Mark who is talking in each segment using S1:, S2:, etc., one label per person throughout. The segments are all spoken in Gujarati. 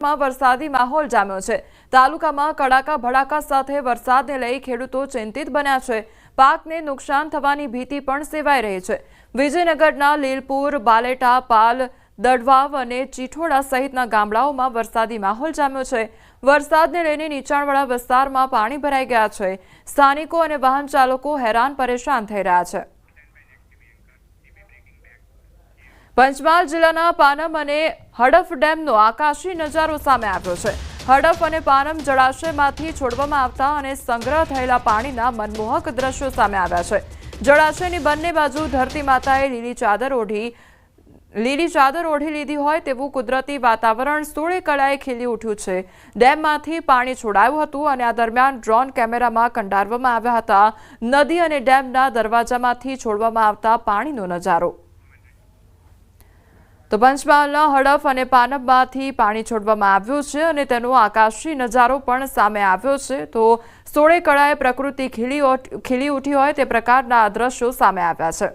S1: વરસાદી માહોલ જામ્યો છે। તાલુકામાં કડાકા ભડાકા સાથે વરસાદને લઈ ખેડૂતો ચિંતિત બન્યા છે। પાકને નુકસાન થવાની ભીતિ પણ સેવાઈ રહી છે। વિજયનગરના લીલપુર, બાલેટા, પાલ, દડવાવ અને ચીઠોડા સહિતના ગામડાઓમાં વરસાદી માહોલ જામ્યો છે। વરસાદને લઈને નીચાણવાળા વિસ્તારમાં પાણી ભરાઈ ગયા છે। સ્થાનિકો અને વાહન ચાલકો હેરાન પરેશાન થઈ રહ્યા છે। પંચમહાલ જિલ્લાના પાનમ અને હડફ ડેમનો આકાશી નજારો સામે આવ્યો છે। હડફ અને પાનમ જળાશયમાંથી છોડવામાં આવતા અને સંગ્રહ થયેલા પાણીના મનમોહક દ્રશ્યો સામે આવ્યા છે। જળાશયની બંને બાજુ ધરતી માતાએ લીલી ચાદર ઓઢી લીધી હોય તેવું કુદરતી વાતાવરણ સોળે કળાએ ખીલી ઉઠ્યું છે। ડેમમાંથી પાણી છોડાયું હતું અને આ દરમિયાન ડ્રોન કેમેરામાં કંડારવામાં આવ્યા હતા। નદી અને ડેમના દરવાજામાંથી છોડવામાં આવતા પાણીનો નજારો। તો પંચમહાલના હડફ અને પાનમમાંથી પાણી છોડવામાં આવ્યું છે અને તેનો આકાશી નજારો પણ સામે આવ્યો છે। તો સોળે કળાએ પ્રકૃતિ ખીલી ઉઠી હોય તે પ્રકારના દ્રશ્યો સામે આવ્યા છે।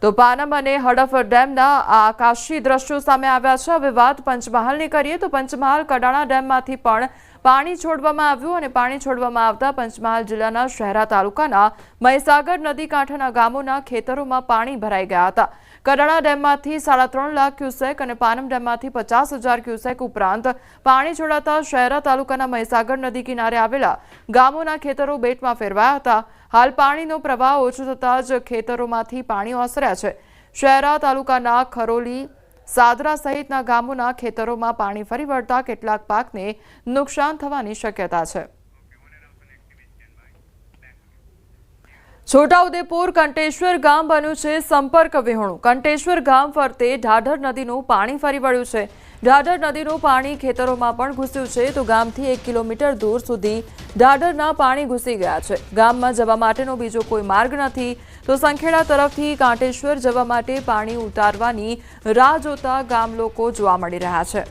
S1: તો પાનમ અને હડફ ડેમના આકાશી દ્રશ્યો સામે આવ્યા છે। હવે વાત પંચમહાલની કરીએ તો પંચમહાલ કડાણા ડેમમાંથી પણ પાણી છોડવામાં આવ્યું અને પાણી છોડવામાં આવતા પંચમહાલ જિલ્લાના શહેરા તાલુકાના મહીસાગર નદી કાંઠાના ગામોના ખેતરોમાં પાણી ભરાઈ ગયા હતા। કડાણા ડેમમાંથી 3.5 લાખ ક્યુસેક અને પાનમ ડેમમાંથી 50,000 ક્યુસેક ઉપરાંત પાણી છોડાતા શહેરા તાલુકાના મહીસાગર નદી કિનારે આવેલા ગામોના ખેતરો બેટમાં ફેરવાયા હતા। હાલ પાણીનો પ્રવાહ ઓછો થતાં જ ખેતરોમાંથી પાણી ઓસર્યા છે। શહેરા તાલુકાના ખરોલી, સાદરા સહિતના ગામોના ખેતરોમાં પાણી ફરી વળતા કેટલાક પાકને નુકસાન થવાની શક્યતા છે। છોટાઉદેપુર કંટેશ્વર ગામ બન્યું છે સંપર્ક વિહોણું। કંટેશ્વર ગામ ફરતે ઢાઢર નદીનું પાણી ફરી વળ્યું છે। ઢાઢર નદીનું પાણી ખેતરોમાં પણ ઘૂસ્યું છે તો ગામથી 1 કિલોમીટર દૂર સુધી ઢાઢરના પાણી ઘૂસી ગયા છે। ગામમાં જવા માટેનો બીજો કોઈ માર્ગ નથી તો સંખેડા તરફથી કાંટેશ્વર જવા માટે પાણી ઉતારવાની રાહ જોતા ગામ લોકો જોવા મળી રહ્યા છે।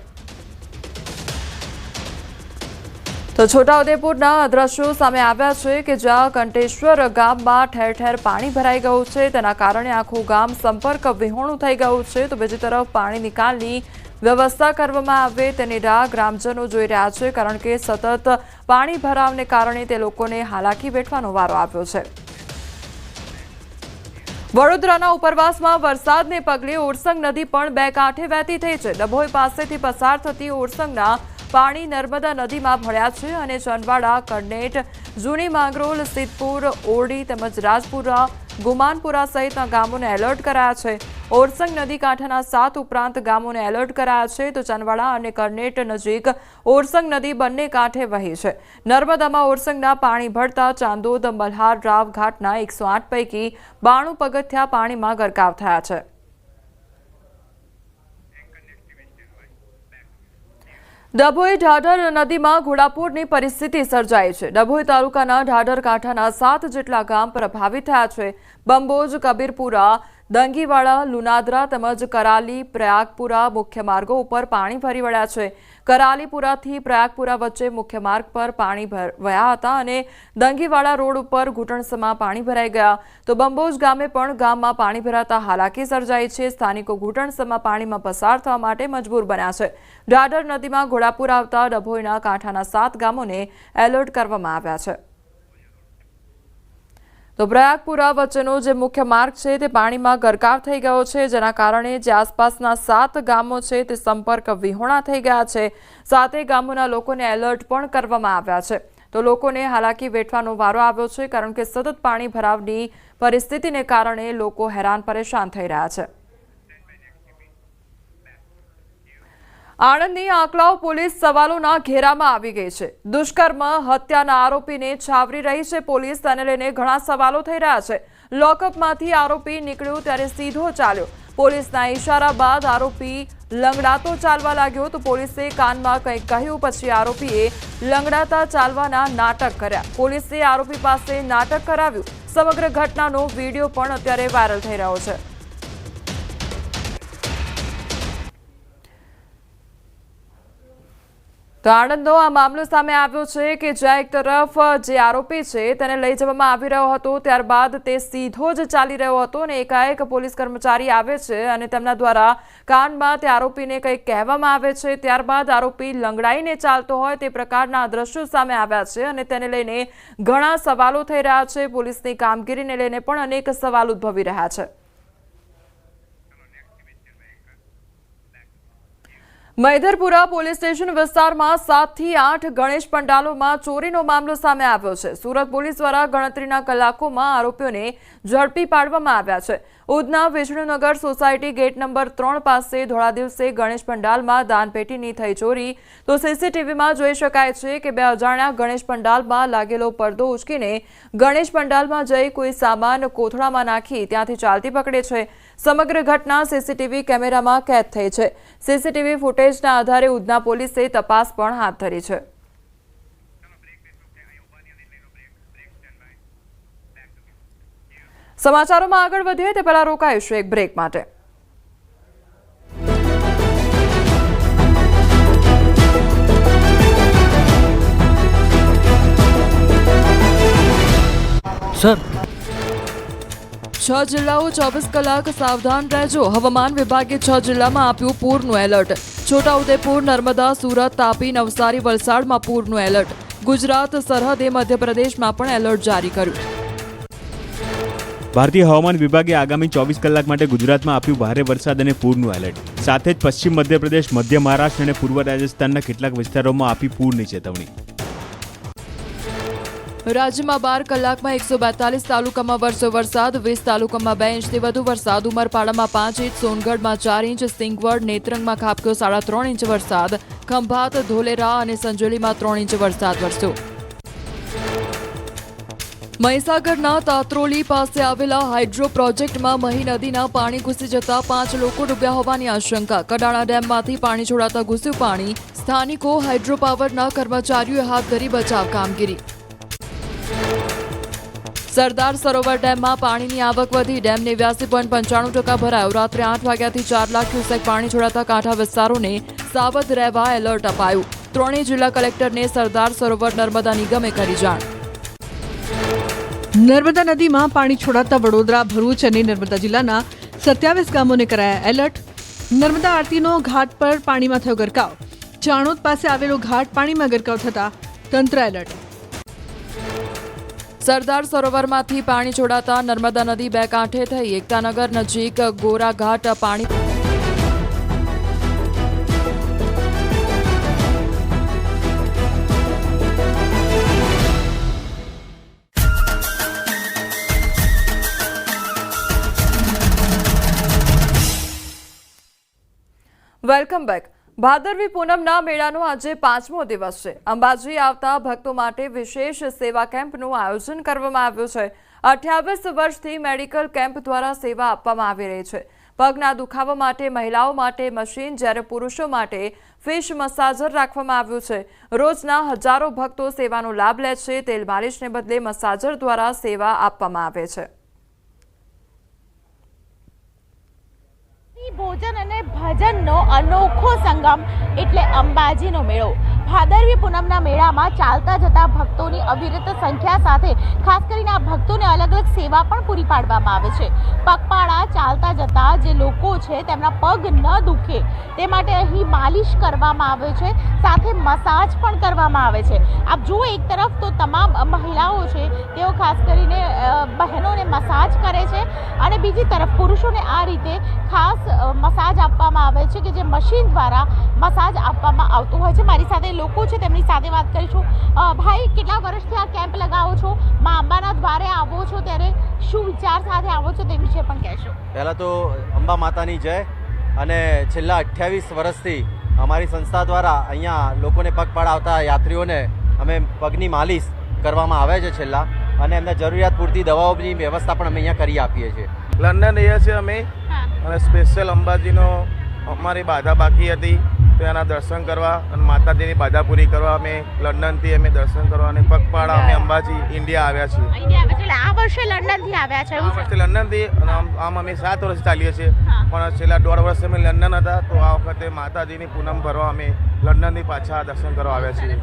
S1: તો છોટાઉદેપુરના દ્રશ્યો સામે આવ્યા છે કે જ્યાં કંટેશ્વર ગામમાં ઠેર ઠેર પાણી ભરાઈ ગયું છે। તેના કારણે આખું ગામ સંપર્ક વિહોણું થઈ ગયું છે। તો બીજી તરફ પાણી નિકાલની વ્યવસ્થા કરવામાં આવે તેની રાહ ગ્રામજનો જોઈ રહ્યા છે કારણ કે સતત પાણી ભરાવને કારણે તે લોકોને હાલાકી વેઠવાનો વારો આવ્યો છે। વડોદરાના ઉપરવાસમાં વરસાદને પગલે ઓરસંગ નદી પણ બે કાંઠે વહેતી થઈ છે। ડભોઈ પાસેથી પસાર થતી ઓરસંગના પાણી નર્મદા નદીમાં ભળ્યા છે અને ચંદવાડા, કરનેટ, જૂની માંગરોળ, સિદ્ધપુર, ઓરડી તેમજ રાજપુરા, ગુમાનપુરા સહિતના ગામોને એલર્ટ કરાયા છે। ઓરસંગ નદી કાંઠાના 7 ઉપરાંત ગામોને એલર્ટ કરાયા છે તો ચંદવાડા અને કરનેટ નજીક ઓરસંગ નદી બંને કાંઠે વહી છે। નર્મદામાં ઓરસંગના પાણી ભળતા ચાંદોદ, મલ્હાર, રાવ ઘાટના 108 પૈકી 92 પગથિયા પાણીમાં ગરકાવ થયા છે। ડભોઈ ઢાઢર નદીમાં ઘોડાપૂરની પરિસ્થિતિ સર્જાઈ છે। ડભોઈ તાલુકાના ઢાઢર કાંઠાના 7 જેટલા ગામ પ્રભાવિત થયા છે। બંબોજ, કબીરપુરા, દંગીવાડા, લુનાદરા તેમજ કરાલી, પ્રયાગપુરા મુખ્ય માર્ગો ઉપર પાણી ફરી વળ્યા છે। કરાલીપુરાથી પ્રયાગપુરા વચ્ચે મુખ્ય માર્ગ પર પાણી વહ્યા હતા અને દંગીવાડા રોડ ઉપર ઘૂંટણસમાં પાણી ભરાઈ ગયા તો બંબોજ ગામે પણ ગામમાં પાણી ભરાતા હાલાકી સર્જાઈ છે। સ્થાનિકો ઘૂંટણસમાં પાણીમાં પસાર થવા માટે મજબૂર બન્યા છે। ઢાઢર નદીમાં ઘોડાપૂર આવતા ડભોઈના કાંઠાના 7 ગામોને એલર્ટ કરવામાં આવ્યા છે। તો પ્રયાગપુરા વચ્ચેનો જે મુખ્ય માર્ગ છે તે પાણીમાં ગરકાવ થઈ ગયો છે જેના કારણે જે આસપાસના 7 ગામો છે તે સંપર્ક વિહોણા થઈ ગયા છે। 7 ગામોના લોકોને એલર્ટ પણ કરવામાં આવ્યા છે। તો લોકોને હાલાકી વેઠવાનો વારો આવ્યો છે કારણ કે સતત પાણી ભરાવની પરિસ્થિતિને કારણે લોકો હેરાન પરેશાન થઈ રહ્યા છે। આણંદની આંકલાવ પોલીસ સવાલોના ઘેરામાં આવી ગઈ છે। દુષ્કર્મ હત્યાના આરોપીને છાવરી રહી છે પોલીસ, તેને લઈને ઘણા સવાલો થઈ રહ્યા છે। લોકઅપમાંથી આરોપી નીકળ્યો ત્યારે સીધો ચાલ્યો। પોલીસના ઇશારા બાદ આરોપી લંગડાતો ચાલવા લાગ્યો તો પોલીસે કાનમાં કંઈક કહ્યું પછી આરોપીએ લંગડાતા ચાલવાના નાટક કર્યા। પોલીસે આરોપી પાસે નાટક કરાવ્યું। સમગ્ર ઘટનાનો વિડીયો પણ અત્યારે વાયરલ થઈ રહ્યો છે। તો આણંદનો આ મામલો સામે આવ્યો છે કે જ્યાં એક તરફ જે આરોપી છે તેને લઈ જવામાં આવી રહ્યો હતો, ત્યારબાદ તે સીધો જ ચાલી રહ્યો હતો અને એકાએક પોલીસ કર્મચારી આવે છે અને તેમના દ્વારા કાનમાં તે આરોપીને કંઈક કહેવામાં આવે છે, ત્યારબાદ આરોપી લંગડાઈને ચાલતો હોય તે પ્રકારના દ્રશ્યો સામે આવ્યા છે અને તેને લઈને ઘણા સવાલો થઈ રહ્યા છે. પોલીસની કામગીરીને લઈને પણ અનેક સવાલ ઉદ્ભવી રહ્યા છે. મૈધરપુરા પોલીસ સ્ટેશન વિસ્તારમાં 7 થી 8 ગણેશ પંડાલોમાં ચોરીનો મામલો સામે આવ્યો છે. સુરત પોલીસ દ્વારા ગણતરીના કલાકોમાં આરોપીઓને ઝડપી પાડવામાં આવ્યા છે. ઉધના વિષ્ણુનગર સોસાયટી ગેટ નંબર 3 પાસે ધોળા દિવસે ગણેશ પંડાલમાં દાનપેટીની થઈ ચોરી. તો સીસીટીવીમાં જોઈ શકાય છે કે 2 અજાણ્યા ગણેશ પંડાલમાં લાગેલો પડદો ઉચકીને ગણેશ પંડાલમાં જઈ કોઈ સામાન કોથળામાં નાખી ત્યાંથી ચાલતી પકડે છે. સમગ્ર ઘટના સીસીટીવી કેમેરામાં કેદ થઈ છે. સીસીટીવી ફૂટેજના આધારે ઉધના પોલીસે તપાસ પણ હાથ ધરી છે. સમાચારોમાં આગળ વધીએ તે પહેલા રોકાઈશું એક બ્રેક માટે.
S2: સર
S1: 6 જિલ્લાઓ 24 કલાક સાવધાન રહેજો. હવામાન વિભાગે 6 જિલ્લામાં આપ્યું પૂરનું એલર્ટ. છોટાઉદેપુર, નર્મદા, સુરત, તાપી, નવસારી, વલસાડમાં પૂરનું એલર્ટ. ગુજરાત સરહદે મધ્યપ્રદેશમાં પણ એલર્ટ જારી કર્યું.
S2: ભારતીય હવામાન વિભાગે આગામી 24 કલાક માટે ગુજરાતમાં આપ્યું ભારે વરસાદ અને પૂરનું એલર્ટ. સાથે જ પશ્ચિમ મધ્યપ્રદેશ, મધ્ય મહારાષ્ટ્ર અને પૂર્વ રાજસ્થાનના કેટલાક વિસ્તારોમાં આપી પૂરની ચેતવણી.
S1: રાજ્યમાં 12 કલાકમાં 142 તાલુકામાં વરસ્યો વરસાદ. 20 તાલુકામાં 2 ઇંચથી વધુ વરસાદ. ઉમરપાડામાં 5 ઇંચ, સોનગઢમાં 4 ઇંચ, સિંગવડ, નેત્રંગમાં ખાબક્યો 3.5 ઇંચ વરસાદ. ખંભાત, ધોલેરા અને સંજોલીમાં 3 ઇંચ વરસાદ વરસ્યો. મહીસાગરના તાત્રોલી પાસે આવેલા હાઇડ્રો પ્રોજેક્ટમાં મહી નદીના પાણી ઘૂસી જતા 5 લોકો ડૂબ્યા હોવાની આશંકા. કડાણા ડેમમાંથી પાણી છોડાતા ઘૂસ્યું પાણી. સ્થાનિકો હાઇડ્રો પાવરના કર્મચારીઓએ હાથ ધરી બચાવ કામગીરી. સરદાર સરોવર ડેમમાં પાણીની આવક વધી. ડેમ 89.95% ભરાયો. રાત્રે 8 વાગ્યાથી 4 લાખ ક્યુસેક પાણી છોડાતા કાંઠા વિસ્તારોને સાવધ રહેવા એલર્ટ અપાયું. 3 જિલ્લા કલેક્ટરને સરદાર સરોવર નર્મદા નિગમે કરી જાણ.
S3: નર્મદા નદીમાં પાણી છોડાતા વડોદરા, ભરૂચ અને નર્મદા જિલ્લાના 27 ગામોને કરાયા એલર્ટ. નર્મદા આરતીનો ઘાટ પર પાણીમાં થયો ગરકાવ. ચાણોદ પાસે આવેલો ઘાટ પાણીમાં ગરકાવ થતા તંત્ર એલર્ટ.
S1: સરદાર સરોવરમાંથી પાણી છોડાતા નર્મદા નદી 2 કાંઠે થઈ. એકતાનગર નજીક ગોરા ઘાટ પાણી. Welcome back. ભાદરવી પૂનમના મેળાનો આજે 5મો દિવસ છે. અંબાજી આવતા ભક્તો માટે વિશેષ સેવા કેમ્પનું આયોજન કરવામાં આવ્યું છે. 28 વર્ષથી મેડિકલ કેમ્પ દ્વારા સેવા આપવામાં આવી રહી છે. પગના દુખાવા માટે મહિલાઓ માટે મશીન, જ્યારે પુરુષો માટે ફિશ મસાજર રાખવામાં આવ્યું છે. રોજના હજારો ભક્તો સેવાનો લાભ લે છે. તેલ માલિશને બદલે મસાજર દ્વારા સેવા આપવામાં આવે છે.
S4: ભોજન અને ભજનનો અનોખો સંગમ એટલે અંબાજીનો મેળો. ભાદરવી પૂનમના મેળામાં ચાલતા જતા ભક્તોની અવિરત સંખ્યા સાથે ખાસ કરીને આ ભક્તોને અલગ અલગ સેવા પણ પૂરી પાડવામાં આવે છે. પગપાળા ચાલતા જતા જે લોકો છે તેમના પગ ન દુખે તે માટે અહીં માલિશ કરવામાં આવે છે, સાથે મસાજ પણ કરવામાં આવે છે. આપ જુઓ, એક તરફ તો તમામ મહિલાઓ છે તેઓ ખાસ કરીને બહેનોને મસાજ કરે છે અને બીજી તરફ પુરુષોને આ રીતે ખાસ મસાજ આપવામાં આવે છે કે જે મશીન દ્વારા મસાજ આપવામાં આવતું હોય છે. મારી સાથે લોકો છે, તેમની સાથે વાત કરીશું. ભાઈ, કેટલા વર્ષથી આ કેમ્પ લગાવો છો? મા અંબાના દ્વારે આવો છો ત્યારે શું વિચાર સાથે આવો છો તે વિશે પણ કહેશો.
S5: પહેલાં તો અંબા માતાની જય. અને છેલ્લા 28 વર્ષથી અમારી સંસ્થા દ્વારા અહીંયા લોકોને પગપાળા આવતા યાત્રીઓને અમે પગની માલિશ કરવામાં આવે છે છેલ્લા, અને એમને જરૂરિયાત પૂરતી દવાઓની વ્યવસ્થા પણ અમે અહીંયા કરી આપીએ છીએ.
S6: લંડન રહ્યા છીએ અમે, અને સ્પેશિયલ અંબાજીનો અમારી બાધા બાકી હતી તો એના દર્શન કરવા અને માતાજીની બાધા પૂરી કરવા અમે લંડનથી અમે દર્શન કરવા અને પગપાળા અમે અંબાજી ઇન્ડિયા આવ્યા છીએ.
S4: એટલે આ વર્ષે લંડનથી આવ્યા છે
S6: આ
S4: એવું છે?
S6: વર્ષે લંડનથી અને આમ અમે 7 વર્ષ ચાલીએ છીએ, પણ છેલ્લા 1.5 વર્ષ અમે લંડન હતા, તો આ વખતે માતાજીની પૂનમ ભરવા અમે લંડનથી પાછા દર્શન કરવા આવ્યા છીએ.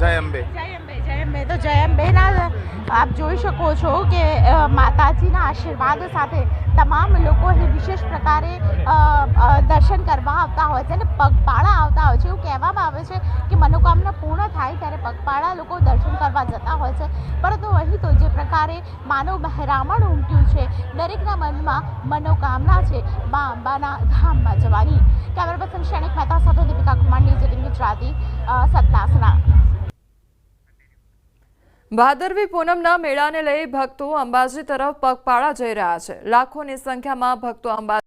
S6: જય અંબે.
S4: જય અંબે. તો જય અંબેના આપ જોઈ શકો છો કે માતાજીના આશીર્વાદ સાથે તમામ લોકો અહીં વિશેષ પ્રકારે દર્શન કરવા આવતા હોય છે અને પગપાળા આવતા હોય છે. એવું કહેવામાં આવે છે કે મનોકામના પૂર્ણ થાય ત્યારે પગપાળા લોકો દર્શન કરવા જતા હોય છે, પરંતુ અહીં તો જે પ્રકારે માનવ મહેરામણ ઉમટ્યું છે, દરેકના મનમાં મનોકામના છે મા અંબાના ધામમાં જવાની. કેમેરા પર્સન શૈનિક મહેતા સાથે દીપિકા કુમાર, ન્યૂઝ 18 ગુજરાતી, સતલાસણા.
S1: ભાદરવી પૂનમના મેળાને લઈ ભક્તો અંબાજી તરફ પગપાળા જઈ રહ્યા છે. લાખોની સંખ્યામાં ભક્તો અંબાજી